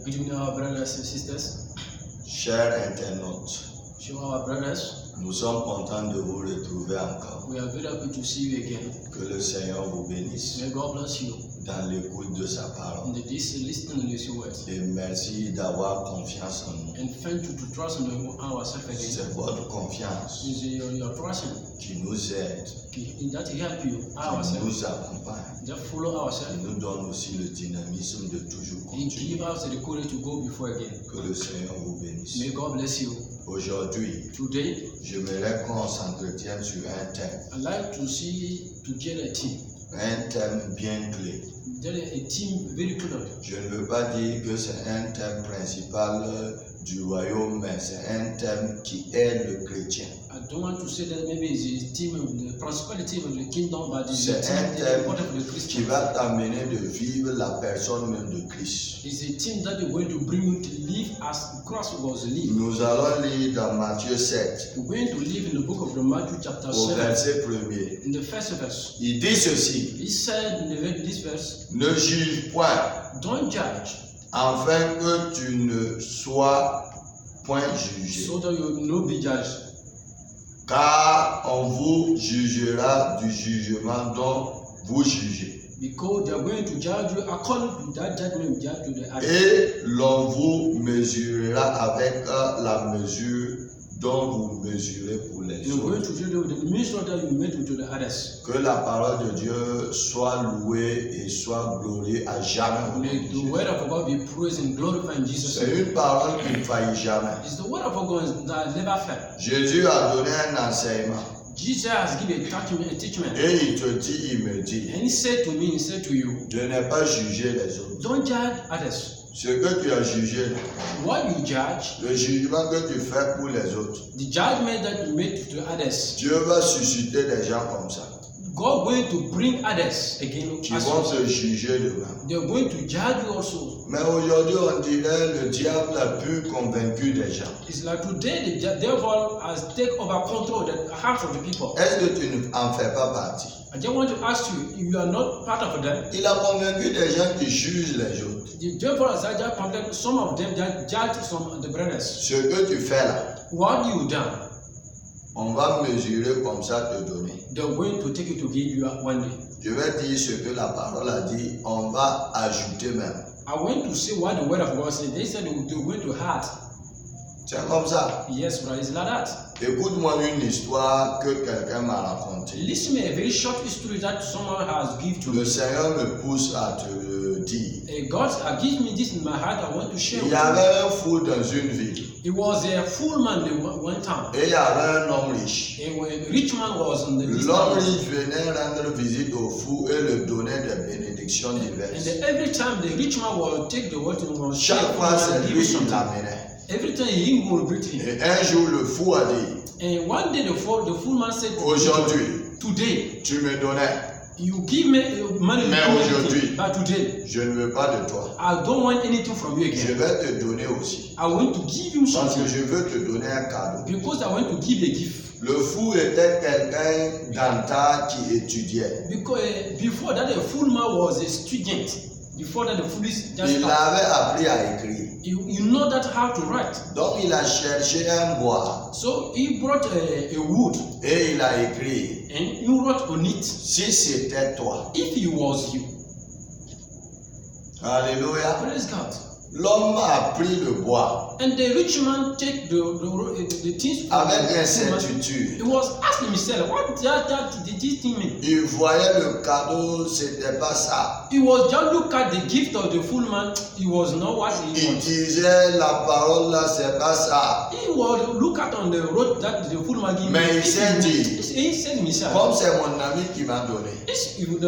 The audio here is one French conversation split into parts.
between our brothers and sisters, Chers internautes, to our brothers. nous sommes contents de vous retrouver encore. We are very happy to see you again. Que le Seigneur vous bénisse May God bless you dans l'écoute de sa parole. in this listening to His words. Et merci d'avoir confiance en nous. And thank you to trust in ourselves again. C'est votre confiance It's your trusting qui nous aide, that help you qui ourselves. nous accompagne, Just follow qui ourselves. nous donne aussi le dynamisme de toujours He continuer. give us the courage to go before again. Que le Seigneur vous bénisse. May God bless you. Aujourd'hui, Today, j'aimerais qu'on s'entretienne sur un thème, I'd like to see to get a team. un thème bien clé. There is a team very clear. Je ne veux pas dire que c'est un thème principal du royaume, mais c'est un thème qui aide le chrétien. I don't want to say that maybe it's a team of the prosperity of the kingdom, but it's a C'est un team that thème is important for the qui Christian. va t'amener de vivre la personne même de Christ. It's a team that is going to bring you to live as Christ was lived. Nous allons lire dans Matthieu 7, We're going to live in the book of the Matthew chapter au 7, verset 1er. in the first verse. Il dit ceci: He said in this verse, ne juge point, don't judge, afin que tu ne sois point jugé. so that you will not be judged. Car on vous jugera du jugement dont vous jugez. Because they are going to judge you according to that judgment you judge to the others. Et l'on vous mesurera avec la mesure dont vous mesurez pour les You're going autres. to judge with the measure that you made to the others. Que la parole de Dieu soit louée et soit glorifiée à jamais. May the word of God be praised and glorified in Jesus' C'est name. une parole qui ne faillit jamais. It's the word of God that never fails. Jésus a donné un enseignement. Jesus has given a teachment. Et il te dit, il me dit, And he said to me, he said to you, de ne pas juger les autres. don't judge others. Ce que tu as jugé, What you judge, le jugement que tu fais pour les autres, the judgment that you made to others, Dieu va susciter des gens comme ça, God going to bring others again. qui as vont well. te juger demain. They're going to judge you also. Mais aujourd'hui, on dirait le diable a pu convaincre des gens. It's like today the devil has taken over control the hearts of the people. Est-ce que tu n'en fais pas partie? I just want to ask you, if you are not part of them, Il a convaincu des gens qui jugent les autres. the devil has just conducted some of them that judge some of the brothers. Ce que tu fais là, What you done, on va mesurer comme ça te donner. they're going to take it to give you one day. Je vais dire ce que la parole a dit, on va ajouter même. I want to see what the word of God said. They said they're going to hurt. C'est comme ça. Yes, but it's like that. Écoute-moi une histoire que quelqu'un m'a racontée. Listen to a very short history that someone has given to Le me. Seigneur me pousse à te le dire. God has given me this in my heart. I want to share Il with y you. avait un fou dans une ville. It was a full man in one town. Et il y avait un homme riche. And when a rich man was in this L'homme town, riche venait rendre visite au fou et lui donnait des bénédictions and diverses. every time the rich man will take the water and will share Chaque fois, c'est and give lui you qui something. l'amenait. Every time he will bring him. Et un jour, le fou a dit, And one day the full man said, aujourd'hui, today tu me donnais, you give me money, Mais aujourd'hui, but today je ne veux pas de toi. I don't want anything from you Je again. vais te donner aussi. I want to give you Parce que something je veux te donner un cadeau. because I want to give a gift. Le fou était quelqu'un d'antan qui étudiait. Because before that, the full man was a student. Before that, the foolish just Il started. avait appris à écrire. You know that how to write. Donc il a cherché un bois So he brought a wood et il a écrit, and he wrote on it, si c'était toi. if he was you. Alléluia. Praise God. L'homme a pris le bois And the rich man take the things from avec the full man. incertitude. He was asking himself, what did this thing mean? Il voyait le cadeau, c'était pas ça. He was just look at the gift of the full man. He was not what he Il wanted. disait la parole là, c'est pas ça. He was look at on the road that the full man gave. Mais il s'est dit, He said himself, comme c'est mon ami qui m'a donné,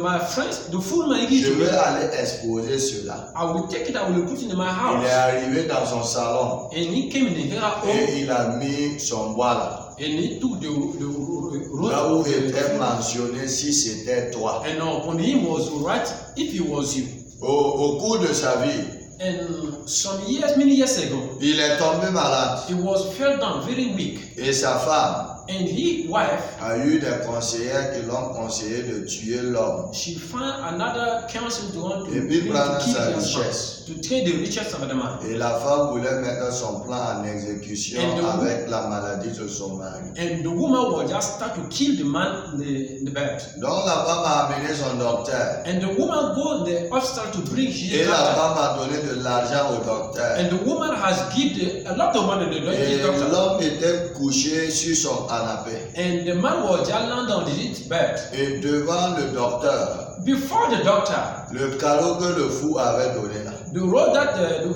my friends, the full man je gave to me. vais aller exposer cela. I will take it. I will put it in my Il house. est arrivé dans son salon And he came in the home et il a mis son bois là. and he took the road. Là où était mentionné si c'était toi. And upon him was right if he was you. Au cours de sa vie, And some years, many years ago, il est tombé malade he was fell down very weak. et sa femme And his wife, a eu des conseillers qui l'ont conseillé de tuer l'homme. she found another counsel to want to, Et puis bring prendre to kill sa the husband, richesse. to take the riches of the man. Et la femme voulait mettre son plan en exécution And the avec la maladie de son mari. And the woman was just start to kill the man in the bed. Donc la femme a amené son docteur. And the woman go the hospital to bring his Et la doctor. femme a donné de l'argent au docteur. And the woman has given a lot of money to Et the doctor. l'homme était couché sur son canapé. And the man was just lying down in his bed. Et devant le docteur, Before the doctor, le cadeau que le fou avait donné là. the road that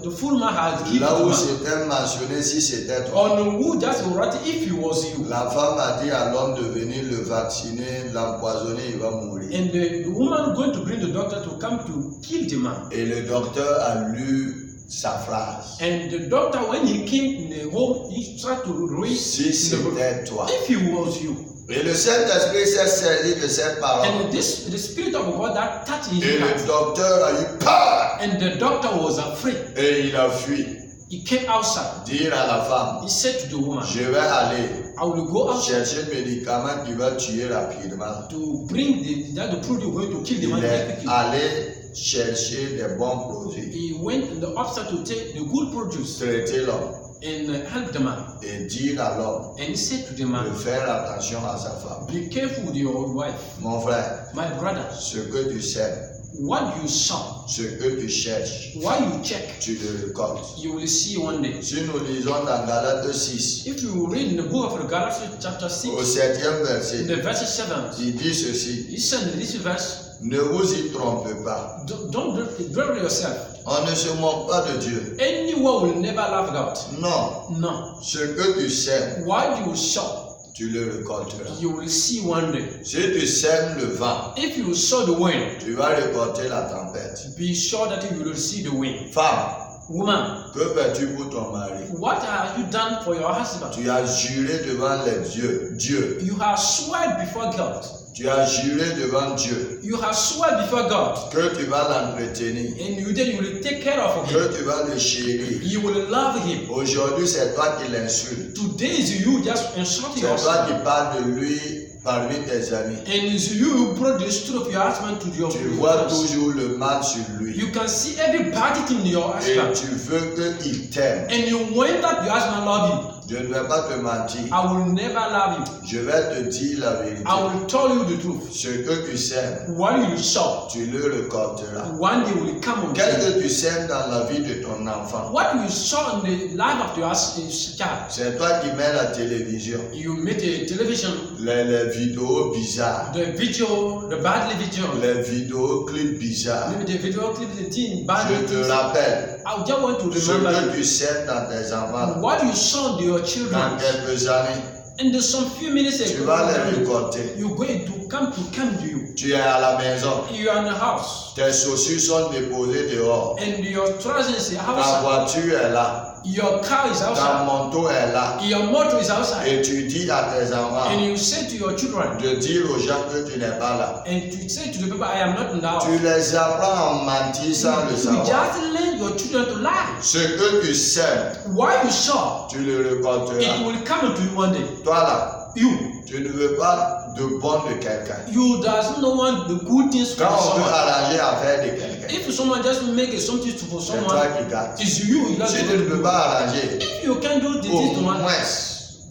the full man has given Là to où man, c'était mentionné si c'était toi. on who just wrote if it was you. La femme a dit à l'homme de venir le vacciner, l'empoisonner, il va mourir. And the woman going to bring the doctor to come to kill the man. Et le docteur a lu sa phrase. And the doctor, when he came in the home, he tried to read Si in the c'était toi. if it was you. Et le Saint-Esprit s'est servi de cette parole. And the spirit of God that touched his Et le heart. docteur a eu peur. And the doctor was afraid. Et il a fui. He came outside. Dire à la femme, He said to the woman, je vais aller I will go outside chercher le médicament qui va tuer rapidement. to bring the product going to kill the Il man est quickly. allé chercher des bons produits. He went in the upstairs to take the good produce Traiter l'homme and help the man. et dire à l'homme And he said to the de man, faire attention à sa femme. be careful with your wife. Mon frère, My brother, ce que tu sais, what you saw, ce que tu cherches, what you check, tu le récoltes. you will see one day. Si nous lisons dans Galates 6, If you read in the book of Galatians chapter 6, au 7e in verset, the verse 7, il dit ceci, he said in this verse, ne vous y trompez pas. don't dwell yourself. On ne se moque pas de Dieu. Anyone will never love God. Non, No. ce que tu sèmes, What you sow, tu le récolteras. you will see one day. Si tu sèmes le vent, If you sow the wind, tu vas récolter la tempête. be sure that you will see the wind. Femme, Woman, que fais-tu pour ton mari? what have you done for your husband? Tu as juré devant les dieux, Dieu. You have sworn before God. Tu as juré devant Dieu You have sworn before God. que tu vas l'entretenir, And you will take care of him. que tu vas le chérir. You will love him. Aujourd'hui, c'est toi qui l'insultes. Today is you just insulting C'est your toi husband. qui parles de lui parmi tes amis. And it's you who brought the story of your husband to your Tu vois friends. toujours le mal sur lui. You can see every bad thing in your Et husband. tu veux qu'il t'aime. And you want that your husband love you. Je ne vais pas te mentir. I will never love you. Je vais te dire la vérité. I will tell you the truth. Ce que tu sèmes, What you sow, tu le récolteras. one day will come on Qu'est-ce you. que tu sèmes dans la vie de ton enfant? What you saw in the life of your child, C'est toi qui mets la télévision, you make a television, les vidéos bizarres, the video, the badly video, les vidéos clips bizarres. maybe the video clip, the thing, badly Je te things. rappelle, I just want to ce remember que tu sèmes dans tes enfants, what you saw in your dans children. quelques années, And there's some few minutes tu ago, vas les récolter. you're going to come to you. Tu es à la maison, You are in the house, tes chaussures sont déposées dehors, and your trousers is ta outside. voiture est là, Your car is ton outside. manteau est là, Your motor is outside. et tu dis à tes enfants And you say to your children, de dire aux gens que tu n'es pas là. and to say to the people, I am not in the house. Tu les apprends à mentir sans le You savoir. just learn your children to lie. Ce que tu sèmes, What you saw, tu le it récolteras. will come to you one day. Toi là, You tu ne veux pas de bon de quelqu'un. doesn't know want the good things for Quand on veut someone. arranger affaire de quelqu'un, If someone just make something for c'est toi someone, qui gâtes. it's you. You Si have tu ne to peux do. pas arranger, If you can do the au things to one, moins,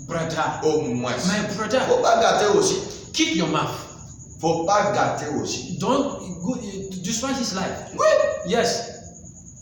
brother, my brother, faut pas gâter aussi. keep your mouth. Faut pas gâter aussi. Don't go, destroy his life. Oui. Yes.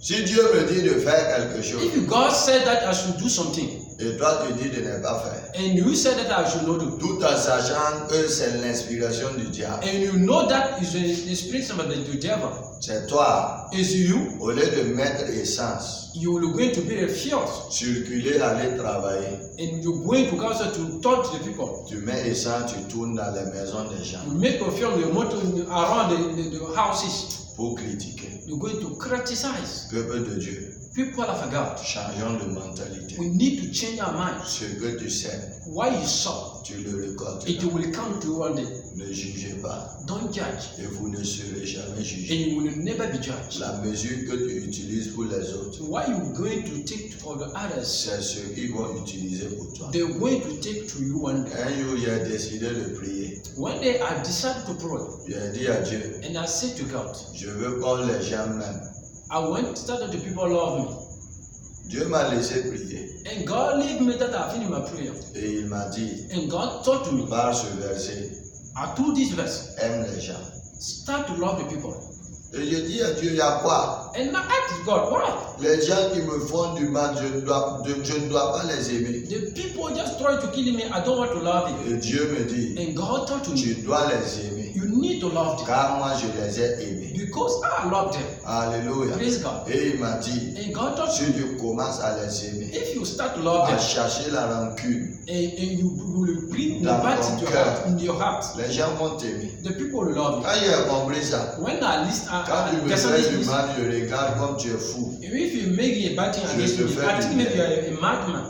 Si Dieu me dit de faire quelque chose, If God said that I should do something, et toi tu dis de ne pas faire, and you said that I should not do, tout en sachant que c'est l'inspiration du diable, and you know that is the spirit of the devil, c'est toi, is you, au lieu de mettre essence, you will going to be a fear, circuler, aller travailler, and you're going to counsel to talk to the people. tu mets essence, tu tournes dans les maisons des gens You make a fear the motor around the houses. pour critiquer. You're going to criticize Peuple de Dieu, People have forgot. Changeons de mentalité. We need to change our minds. Ce que tu sais, Why you saw, tu le récoltes. it will come to you one day. Ne jugez pas Don't judge, et vous ne serez jamais and jugés. you will never be judged. La mesure que tu utilises pour les autres, Why you going to take for the others? c'est ce qu'ils vont utiliser pour toi. They're going to take to you one day. Un jour, j'ai décidé de prier. One day I decided to pray, J'ai dit à Dieu, and I said to God, je veux qu'on les gens m'aiment. I want started the people love me. Dieu m'a laissé prier And God leave me that I finish my prayer. et il m'a dit, And God told to me, par ce verset, I told this verse, aime les gens. start to love the people. Et je dis à Dieu, il y a quoi? And I asked God, why? Les gens qui me font du mal, je ne dois pas les aimer. The people just try to kill me, I don't want to love it. Et Dieu me dit, And God told to me, tu dois les aimer, you need to love them. car moi je les ai aimés. Because I love them. Alléluia. Praise God. Et il m'a dit, And God told si me, tu commences à les aimer, if you start to love à them, chercher la rancune, and you will bring the Dans bad ton into your cœur. heart, in your heart, les gens vont t'aimer. the people will love you. Quand j'ai compris ça, When I listen, quand tu me listen fais to du this, mal, je regarde comme tu es fou. if you make a bad thing Je against te me, fais I du think maybe bien. you're a madman.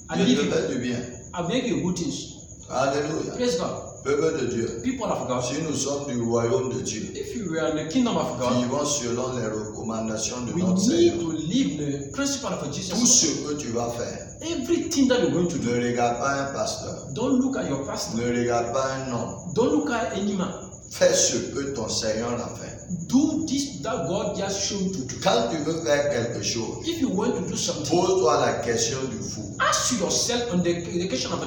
I Je leave te you. fais du bien. I make you good things. Alléluia. Praise God. Peuple de Dieu, People of God. si nous sommes du royaume de Dieu, If you are in the kingdom of God, vivons selon les recommandations de we notre need Seigneur. to live the principle of Jesus. Tout ce que tu vas faire, Everything that you're going to do, ne regarde pas un pasteur, don't look at your pastor. ne regarde pas un homme. Don't look at any man. Fais ce que ton Seigneur a fait. Do this that God just showed you to do. Quand tu veux faire quelque chose, If you want to do something, pose-toi la question du fou. ask yourself on the question of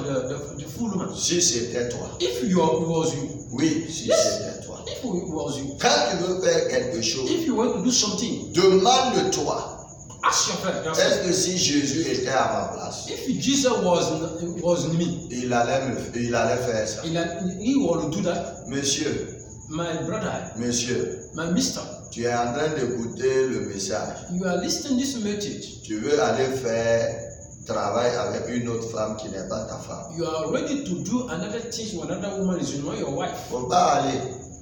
the fool man. Si c'était toi, If it was you, oui, si Yes. c'était toi. if it was you, Quand tu veux faire quelque chose, if you want to do something, demande-toi, ask yourself. est-ce que si Jésus était à ma place, If Jesus was in me, il allait faire ça? he would do that. Monsieur, My brother, monsieur, my mister, tu es en train d'écouter le message. you are listening this message. Tu veux aller faire travail avec une autre femme qui n'est pas ta femme. You are ready to do another thing with another woman is not your wife. Faut pas aller.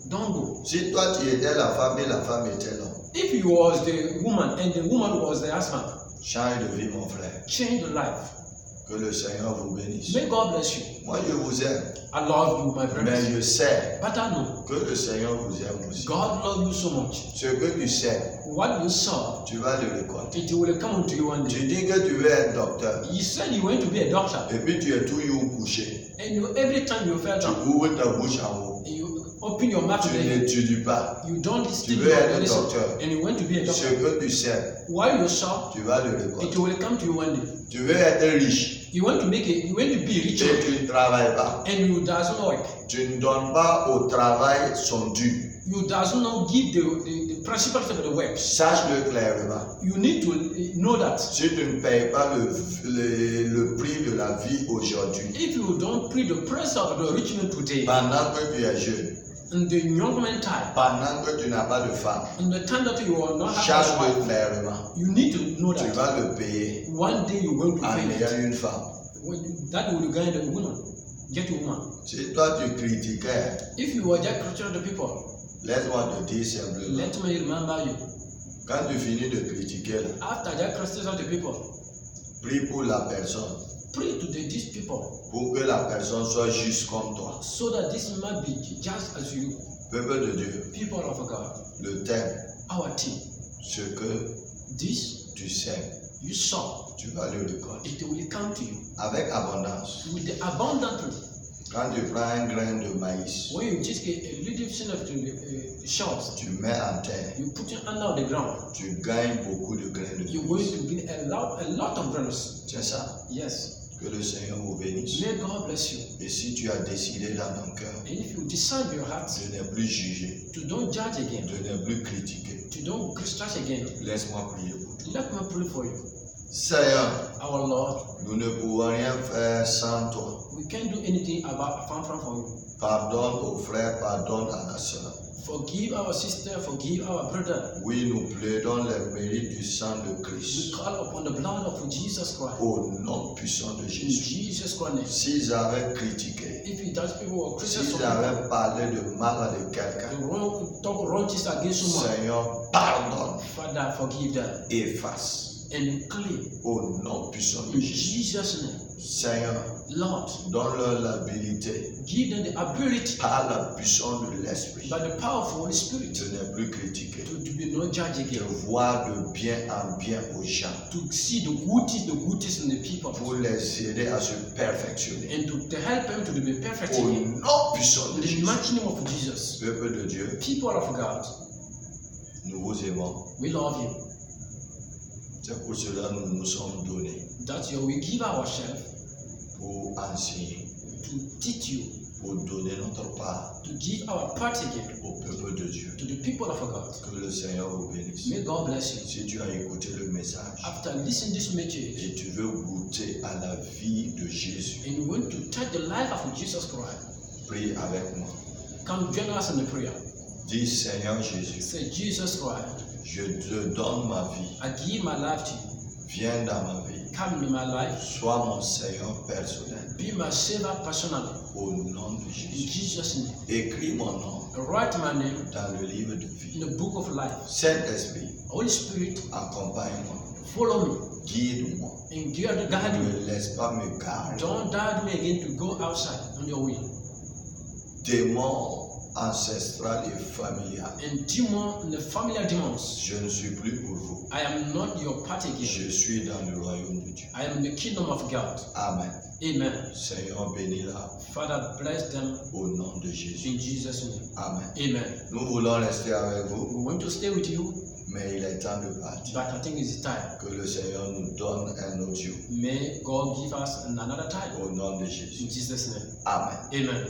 Don't go. Si toi tu étais la femme et la femme était l'homme, If you was the woman and the woman was the husband, change de vie mon frère. change the life. Que le Seigneur vous bénisse. May God bless you. Moi je vous aime, I love you, my mais brothers. je sais But I know que le Seigneur vous aime aussi. God loves you so much. Ce que tu sais, What you saw, tu vas le récolter. it will come unto you one day. Tu dis que tu veux être docteur You said you want to be a doctor, et puis tu es toujours couché. and you every time you fell Tu down, ouvres ta bouche en haut. and you open your mouth Tu to the n'étudies pas. you don't Tu listen, veux être listen, docteur. and you want to be a Ce doctor. que tu sais, While you saw, tu vas le it récolter. will come to you one day. Tu veux être riche You want to make it, you want to be rich, et tu ne travailles pas. and you doesn't work. Tu ne donnes pas au travail son dû. You doesn't know give the principles of the work. Sache-le clairement. You need to know that. Si tu ne payes pas le prix de la vie aujourd'hui, If you don't pay the price of the rich man today, pendant que tu es jeune, in the young man time, pendant que tu n'as pas de femme, in the time that you are not having a sache-le wife, clairement. you need to know Tu that vas le payer one day you're going to en pay it. ayant une femme. That will gain the woman, get a woman. Si toi tu critiquais, If you are just critical the people, laisse-moi te dire simplement, let me remember you. quand tu finis de critiquer, là, After that criticism the people, prie pour la personne, pray to these people pour que la personne soit juste comme toi. so that this might be just as you, Peuple de Dieu, people of God, le thème, our team. ce que This tu sais, you saw, tu vas le récolter. it will come to you Avec abondance. with the abundantly. Quand tu prends un grain de maïs, When you just get a little bit of the shells, tu mets en terre, you put it under the ground, tu gagnes beaucoup de grains de you're going maïs. to get a lot of grains. C'est ça. Yes. Que le Seigneur vous bénisse. May God bless you. Et si tu as décidé dans ton cœur And if you decide in your heart de ne plus juger, to don't judge again, de ne plus critiquer, to don't criticize again, laisse-moi prier pour toi. let me pray for you. Seigneur, Our Lord, nous ne pouvons rien faire sans toi. we can't do anything about from you. Pardonne aux frères, pardonne à la sœur. Forgive our sister, forgive our brother. Oui, nous plaidons les mérites du sang de We Christ. call upon the blood of Jesus Christ. Au nom puissant de In Jésus. Jesus Christ's name. S'ils avaient critiqué, If he does people were Christians, s'ils avaient parlé de mal de quelqu'un, talk wrong things against someone, Seigneur, pardonne, Father, forgive them efface. and clean. Au nom puissant de In Jésus. Jesus' name. Seigneur, Lord, donne-leur l'habilité give them the ability par la puissance de l'Esprit by the power of the Holy Spirit de ne plus critiquer, to be no judge de again. voir de bien en bien aux gens, To see the goodies in the people pour les aider à se perfectionner. and to help them to be perfect Au again. nom puissant In de the Jésus. mighty name of Jesus. Peuple de Dieu, People of God, nous vous aimons. we love you. C'est pour cela que nous nous sommes donnés That's why we give ourselves pour enseigner, to teach you, pour donner notre part to give our part again au peuple de Dieu. to the people of God. Que le Seigneur vous bénisse. May God bless you. Si tu as écouté le message After listening to this message et tu veux goûter à la vie de Jésus, and you want to touch the life of Jesus Christ, prie avec moi. come join us in the prayer. Dis Seigneur Jésus, Say, Jesus Christ, je te donne ma vie. I give my life to you. Viens dans ma vie. Come into my life. Sois mon Seigneur personnel. Be my Savior personally. Au nom de In Jésus. Jesus' name. Écris mon nom Write my name dans le livre de vie. in the book of life. Saint-Esprit, Holy Spirit, accompagne-moi. follow me Guide-moi. and guide Ne me. me laisse pas me garer. Don't guide me again to go outside on your way. Démon ancestral et familial. And demon, the familiar demons, Je ne suis plus pour vous. I am not your part again. Je suis dans le royaume de Dieu. I am in the kingdom of God. Amen. Amen. Seigneur, bénis-la Father, bless them au nom de Jésus. in Jesus' name. Amen. Amen. Nous voulons rester avec vous, We want to stay with you, mais il est temps de partir. but I think it's time. Que le Seigneur nous donne un audio May God give us another time au nom de in Jésus. Jesus' name. Amen. Amen.